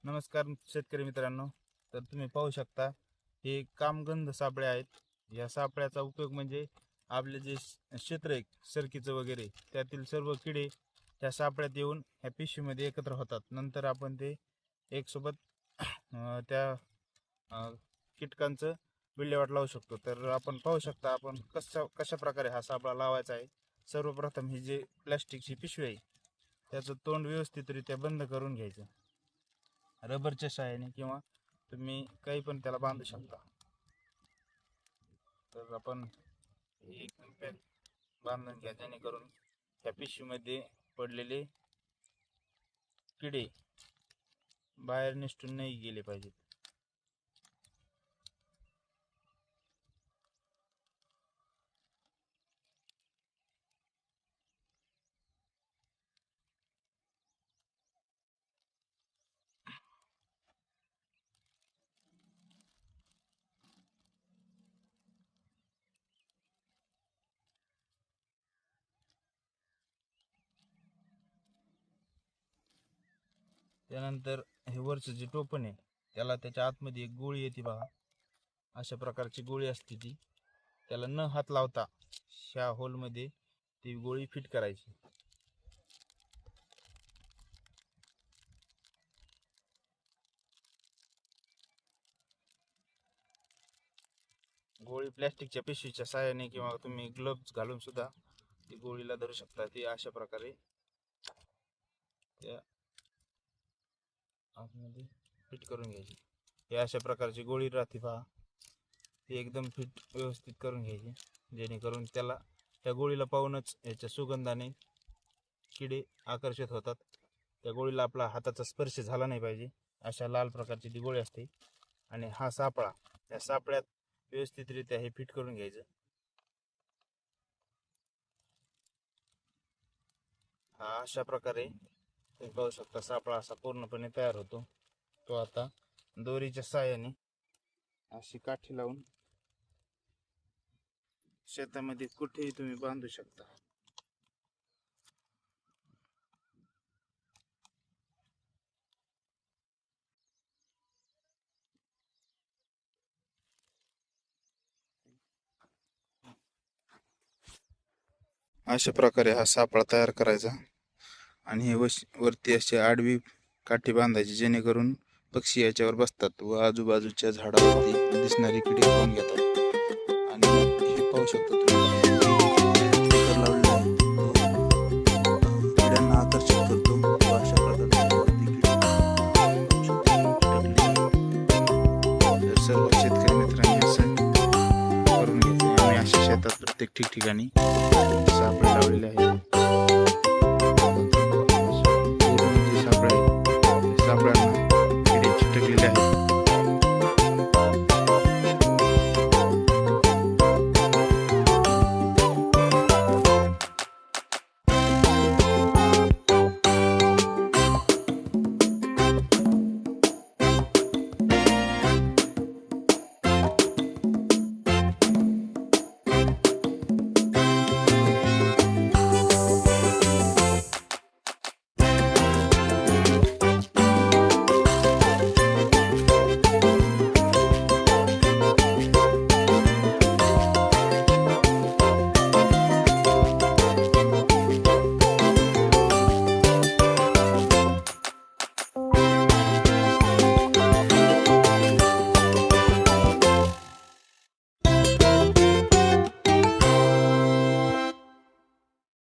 नमस्कार शेतकरी मित्रांनो. तर तुम्ही पाहू शकता हे कामगंध सापळे आहेत. या सापळ्याचा उपयोग म्हणजे आपले जे क्षेत्र आहे सरकीचं वगैरे त्यातील सर्व किडे त्या सापळ्यात येऊन ह्या पिशवीमध्ये एकत्र होतात. नंतर आपण ते एक सोबत त्या कीटकांचं विल्हेवाट लावू शकतो. तर आपण पाहू शकता आपण कशा प्रकारे हा सापळा लावायचा आहे. सर्वप्रथम ही जे प्लॅस्टिकची पिशवी आहे त्याचं तोंड व्यवस्थितरित्या बंद करून घ्यायचं रबरच्या सहाय्याने, किंवा तुम्ही काही पण त्याला बांधू शकता. तर आपण एक पॅक बांधून घ्या जेणेकरून ह्या पिशवीमध्ये पडलेले किडे बाहेर निसटून नाही गेले पाहिजेत. त्यानंतर हे वरचं जे टोपण आहे त्याला त्याच्या आतमध्ये एक गोळी येते बघा, अशा प्रकारची गोळी असते ती. त्याला न हात लावता ह्या होलमध्ये ती गोळी फिट करायची. गोळी प्लॅस्टिकच्या पिशवीच्या सहाय्याने किंवा तुम्ही ग्लोव्ज घालून सुद्धा ती गोळीला धरू शकता. ती अशा प्रकारे त्या आतमध्ये फिट करून घ्यायची. हे अशा प्रकारची गोळी राहते पहा, ती एकदम फिट व्यवस्थित करून घ्यायची जेणेकरून त्या गोळीला पाहूनच याच्या सुगंधाने किडे आकर्षित होतात. त्या गोळीला आपला हाताचा स्पर्श झाला नाही पाहिजे, अशा लाल प्रकारची ती गोळी असते. आणि हा सापळा, त्या सापळ्यात व्यवस्थितरित्या हे फिट करून घ्यायचं. हा अशा प्रकारे तुम्ही पाहू शकता सापळा असा पूर्णपणे तयार होतो. तो आता दोरीच्या साहाय्याने अशी काठी लावून शेतामध्ये कुठेही तुम्ही बांधू शकता. अशा प्रकारे हा सापळा तयार करायचा आणि हे वरती अशी आडवी काठी बांधायची जेणेकरून पक्षी याच्यावर बसतात व आजूबाजूच्या झाडावरती दिसणारी किडे खाऊन घेतात. आणि हे पाहू शकता तुम्ही लावलेला आहे तो किड्यांना आकर्षित करतो व अशा प्रकारे सर्व शेतकरी मित्रांनी असं करून घ्यायचं. आम्ही अशा शेतात प्रत्येक ठिकठिकाणी